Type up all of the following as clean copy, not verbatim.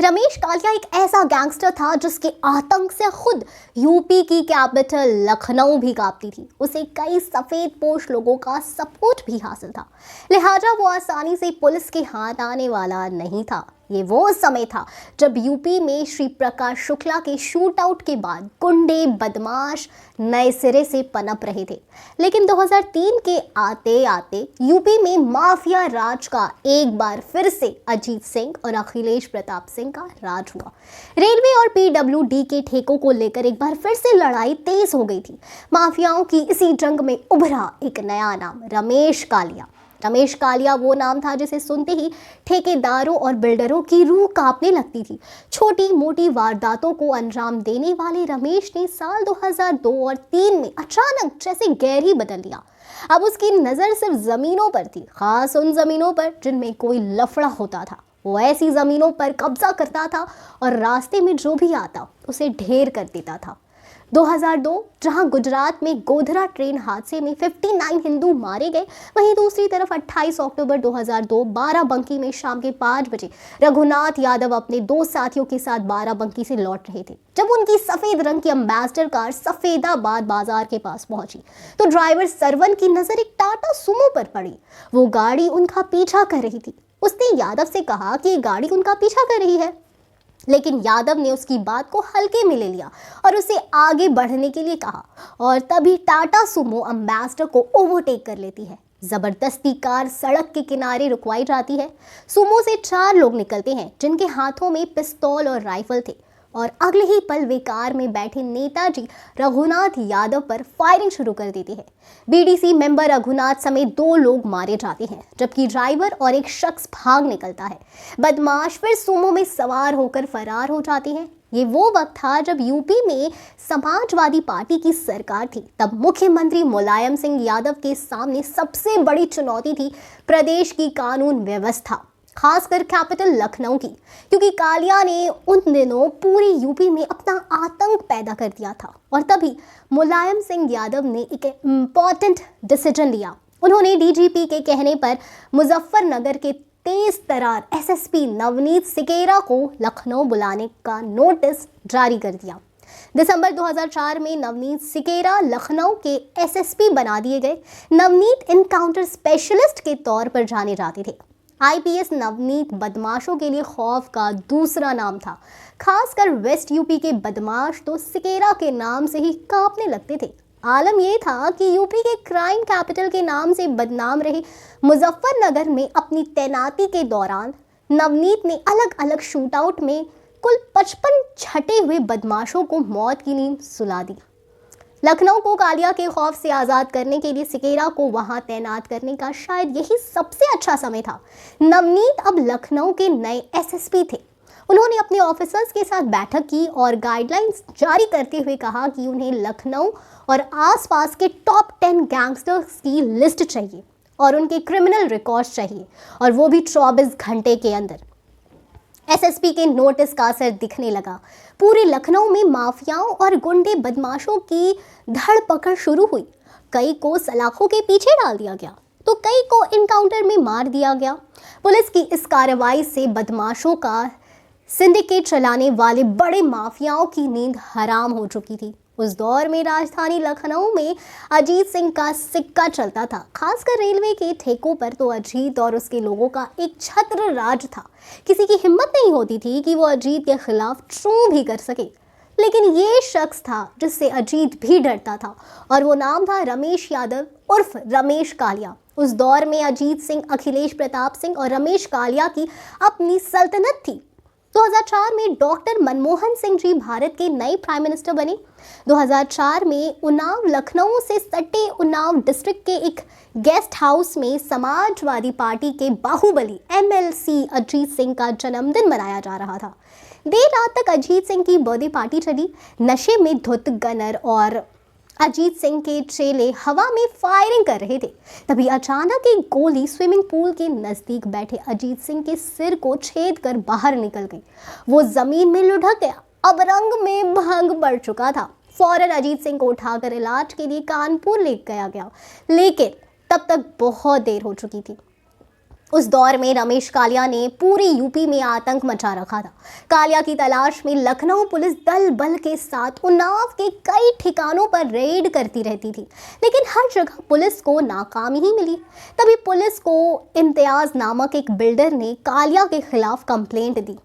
रमेश कालिया एक ऐसा गैंगस्टर था जिसके आतंक से खुद यूपी की कैपिटल लखनऊ भी कांपती थी। उसे कई सफेद पोश लोगों का सपोर्ट भी हासिल था, लिहाजा वो आसानी से पुलिस के हाथ आने वाला नहीं था। ये वो समय था जब यूपी में श्री प्रकाश शुक्ला के शूट आउट के बाद गुंडे बदमाश नए सिरे से पनप रहे थे। लेकिन 2003 के आते आते यूपी में माफिया राज का एक बार फिर से अजीत सिंह और अखिलेश प्रताप सिंह का राज हुआ। रेलवे और पीडब्ल्यूडी के ठेकों को लेकर एक बार फिर से लड़ाई तेज हो गई थी। माफियाओं की इसी जंग में उभरा एक नया नाम, रमेश कालिया। रमेश कालिया वो नाम था जिसे सुनते ही ठेकेदारों और बिल्डरों की रूह कांपने लगती थी। छोटी मोटी वारदातों को अंजाम देने वाले रमेश ने साल 2002 और 3 में अचानक जैसे गैर ही बदल दिया। अब उसकी नज़र सिर्फ ज़मीनों पर थी, खास उन ज़मीनों पर जिनमें कोई लफड़ा होता था। वो ऐसी ज़मीनों पर कब्जा करता था और रास्ते में जो भी आता उसे ढेर कर देता था। 2002 जहां गुजरात में गोधरा ट्रेन हादसे में 59 हिंदू मारे गए, वहीं दूसरी तरफ 28 अक्टूबर 2002 बाराबंकी में शाम के 5 बजे रघुनाथ यादव अपने 2 साथियों के साथ बाराबंकी से लौट रहे थे। जब उनकी सफेद रंग की एम्बेसडर कार सफेदाबाद बाजार के पास पहुंची तो ड्राइवर सरवन की नजर एक टाटा सुमो पर पड़ी। वो गाड़ी उनका पीछा कर रही थी। उसने यादव से कहा कि ये गाड़ी उनका पीछा कर रही है, लेकिन यादव ने उसकी बात को हल्के में ले लिया और उसे आगे बढ़ने के लिए कहा, और तभी टाटा सुमो एम्बेसडर को ओवरटेक कर लेती है। जबरदस्ती कार सड़क के किनारे रुकवाई जाती है। सुमो से 4 लोग निकलते हैं जिनके हाथों में पिस्तौल और राइफल थे, और अगले ही पल वे कार में बैठे नेताजी रघुनाथ यादव पर फायरिंग शुरू कर देते हैं। बीडीसी मेंबर रघुनाथ समेत 2 लोग मारे जाते हैं, जबकि ड्राइवर और एक शख्स भाग निकलता है। बदमाश फिर सुमो में सवार होकर फरार हो जाते हैं। ये वो वक्त था जब यूपी में समाजवादी पार्टी की सरकार थी। तब मुख्यमंत्री मुलायम सिंह यादव के सामने सबसे बड़ी चुनौती थी प्रदेश की कानून व्यवस्था, खासकर कैपिटल लखनऊ की, क्योंकि कालिया ने उन दिनों पूरी यूपी में अपना आतंक पैदा कर दिया था। और तभी मुलायम सिंह यादव ने एक इम्पॉर्टेंट डिसीजन लिया। उन्होंने डीजीपी के कहने पर मुजफ्फरनगर के तेज तरार एसएसपी नवनीत सिकेरा को लखनऊ बुलाने का नोटिस जारी कर दिया। दिसंबर 2004 में नवनीत सिकेरा लखनऊ के एसएसपी बना दिए गए। नवनीत इनकाउंटर स्पेशलिस्ट के तौर पर जाने जाते थे। आईपीएस नवनीत बदमाशों के लिए खौफ का दूसरा नाम था। खासकर वेस्ट यूपी के बदमाश तो सिकेरा के नाम से ही कांपने लगते थे। आलम यह था कि यूपी के क्राइम कैपिटल के नाम से बदनाम रहे मुजफ्फरनगर में अपनी तैनाती के दौरान नवनीत ने अलग अलग शूटआउट में कुल 55 छटे हुए बदमाशों को मौत की नींद सुला दी। लखनऊ को कालिया के खौफ से आज़ाद करने के लिए सिकेरा को वहां तैनात करने का शायद यही सबसे अच्छा समय था। नवनीत अब लखनऊ के नए एसएसपी थे। उन्होंने अपने ऑफिसर्स के साथ बैठक की और गाइडलाइंस जारी करते हुए कहा कि उन्हें लखनऊ और आसपास के टॉप 10 गैंगस्टर्स की लिस्ट चाहिए और उनके क्रिमिनल रिकॉर्ड्स चाहिए, और वो भी 24 घंटे के अंदर। एसएसपी के नोटिस का असर दिखने लगा। पूरे लखनऊ में माफियाओं और गुंडे बदमाशों की धड़पकड़ शुरू हुई। कई को सलाखों के पीछे डाल दिया गया तो कई को इनकाउंटर में मार दिया गया। पुलिस की इस कार्रवाई से बदमाशों का सिंडिकेट चलाने वाले बड़े माफियाओं की नींद हराम हो चुकी थी। उस दौर में राजधानी लखनऊ में अजीत सिंह का सिक्का चलता था। खासकर रेलवे के ठेकों पर तो अजीत और उसके लोगों का एक छत्र राज था। किसी की हिम्मत नहीं होती थी कि वो अजीत के खिलाफ चूं भी कर सके, लेकिन ये शख्स था जिससे अजीत भी डरता था, और वो नाम था रमेश यादव उर्फ रमेश कालिया। उस दौर में अजीत सिंह, अखिलेश प्रताप सिंह और रमेश कालिया की अपनी सल्तनत थी। 2004 में डॉक्टर मनमोहन सिंह जी भारत के नए प्राइम मिनिस्टर बने। 2004 में उन्नाव लखनऊ से सटे उन्नाव डिस्ट्रिक्ट के एक गेस्ट हाउस में समाजवादी पार्टी के बाहुबली एमएलसी अजीत सिंह का जन्मदिन मनाया जा रहा था। देर रात तक अजीत सिंह की बर्थडे पार्टी चली। नशे में धुत गनर और अजीत सिंह के चेले हवा में फायरिंग कर रहे थे। तभी अचानक एक गोली स्विमिंग पूल के नजदीक बैठे अजीत सिंह के सिर को छेद कर बाहर निकल गई। वो जमीन में लुढ़क गया। अब रंग में भंग पड़ चुका था। फौरन अजीत सिंह को उठाकर इलाज के लिए कानपुर ले गया, लेकिन तब तक बहुत देर हो चुकी थी। उस दौर में रमेश कालिया ने पूरे यूपी में आतंक मचा रखा था। कालिया की तलाश में लखनऊ पुलिस दल बल के साथ उन्नाव के कई ठिकानों पर रेड करती रहती थी, लेकिन हर जगह पुलिस को नाकामी ही मिली। तभी पुलिस को इम्तियाज नामक एक बिल्डर ने कालिया के खिलाफ कंप्लेंट दी।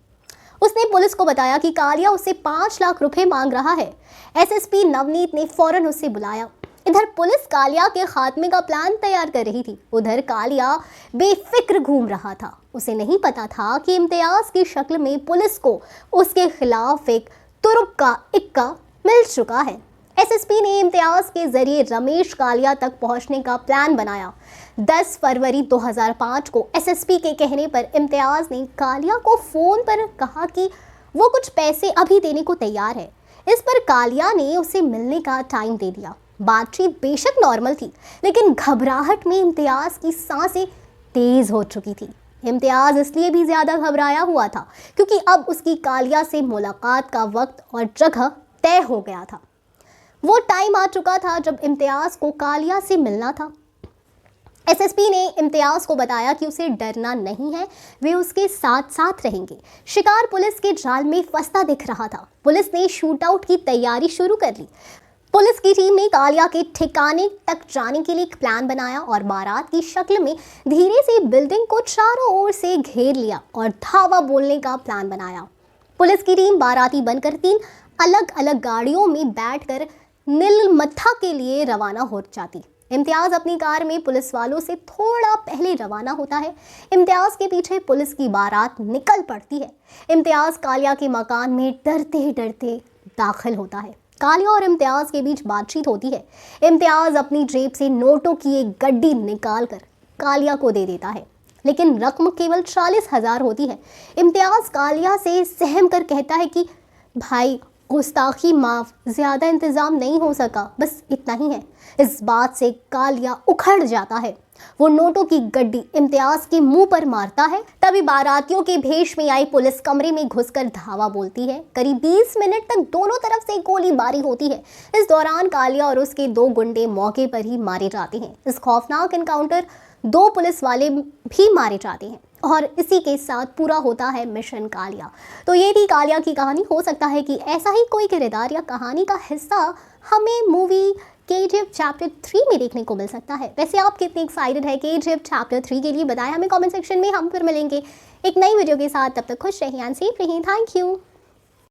उसने पुलिस को बताया कि कालिया उससे 5 लाख रुपए मांग रहा है। एसएसपी नवनीत ने फौरन उसे बुलाया। इधर पुलिस कालिया के खात्मे का प्लान तैयार कर रही थी, उधर कालिया बेफिक्र घूम रहा था। उसे नहीं पता था कि इम्तियाज की शक्ल में पुलिस को उसके खिलाफ एक तुरुप का इक्का मिल चुका है। एसएसपी ने इम्तियाज के जरिए रमेश कालिया तक पहुंचने का प्लान बनाया। 10 फरवरी 2005 को एसएसपी के कहने पर इम्तियाज ने कालिया को फोन पर कहा कि वो कुछ पैसे अभी देने को तैयार है। इस पर कालिया ने उसे मिलने का टाइम दे दिया। बातचीत बेशक नॉर्मल थी, लेकिन घबराहट में इम्तियाज की सांसें तेज हो चुकी थी। इम्तियाज इसलिए भी ज्यादा घबराया हुआ था क्योंकि अब उसकी कालिया से मुलाकात का वक्त और जगह तय हो गया था। वो टाइम आ चुका था जब इम्तियाज को कालिया से मिलना था। एसएसपी ने इम्तियाज को बताया कि उसे डरना नहीं है, वे उसके साथ साथ रहेंगे। शिकार पुलिस के जाल में फंसता दिख रहा था। पुलिस ने शूट आउट की तैयारी शुरू कर ली। पुलिस की टीम ने कालिया के ठिकाने तक जाने के लिए एक प्लान बनाया और बारात की शक्ल में धीरे से बिल्डिंग को चारों ओर से घेर लिया और धावा बोलने का प्लान बनाया। पुलिस की टीम बाराती बनकर 3 अलग अलग गाड़ियों में बैठकर नीलमत्था के लिए रवाना हो जाती। इम्तियाज अपनी कार में पुलिस वालों से थोड़ा पहले रवाना होता है। इम्तियाज के पीछे पुलिस की बारात निकल पड़ती है। इम्तियाज कालिया के मकान में डरते डरते दाखिल होता है। कालिया और इम्तियाज के बीच बातचीत होती है। इम्तियाज अपनी जेब से नोटों की एक गड्डी निकालकर कालिया को दे देता है, लेकिन रकम केवल 40,000 होती है। इम्तियाज कालिया से सहम कर कहता है कि भाई गुस्ताखी माफ, ज़्यादा इंतज़ाम नहीं हो सका, बस इतना ही है। इस बात से कालिया उखड़ जाता है। वो नोटों की गड्डी इम्तियाज के मुंह पर मारता है। तभी बारातियों के भेष में आई पुलिस कमरे में घुसकर धावा बोलती है। करीब 20 मिनट तक दोनों तरफ से गोलीबारी होती है। इस दौरान कालिया और उसके 2 गुंडे मौके पर ही मारे जाते हैं। इस खौफनाक एनकाउंटर 2 पुलिस वाले भी मारे जाते हैं और इसी के साथ पूरा होता है मिशन कालिया। तो ये थी कालिया की कहानी। हो सकता है कि ऐसा ही कोई किरदार या कहानी का हिस्सा हमें मूवी केजीएफ चैप्टर 3 में देखने को मिल सकता है। वैसे आप कितने एक्साइटेड है केजीएफ चैप्टर 3 के लिए बताएं हमें कमेंट सेक्शन में। हम फिर मिलेंगे एक नई वीडियो के साथ। तब तक खुश रहिए एंड सेफ रहिए। Thank you.